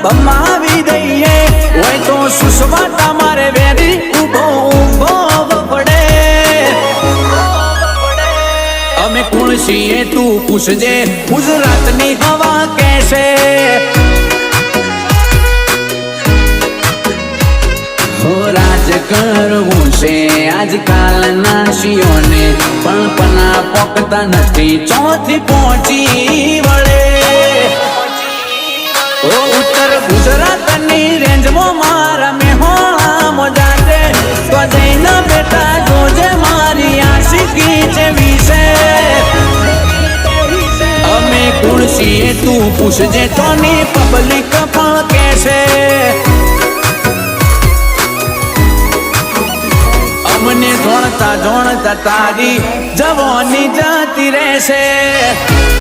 ભમાવી દઈએ હોય તો સુષમા તમારે વેરી ઉભો ઉભો પડે અમે કોણ છીએ તું પૂછજે ગુજરાતની હવા કેસે રાજ કરવું છે આજકાલના શિયોને પણ પોકતા નથી ચોથી પહોંચી વળે ઉત્તર ગુજરાતની રેન્જમાં મારા મેહોણા મોજાતે તો જઈને બેટા જોજે મારી આશિકી છે વિશે અમે કોણ છીએ તું પૂછજે તોની પબ્લિક પણ કહેશે અમને જોણતા જોણતા તારી જવાની જતી રહેશે।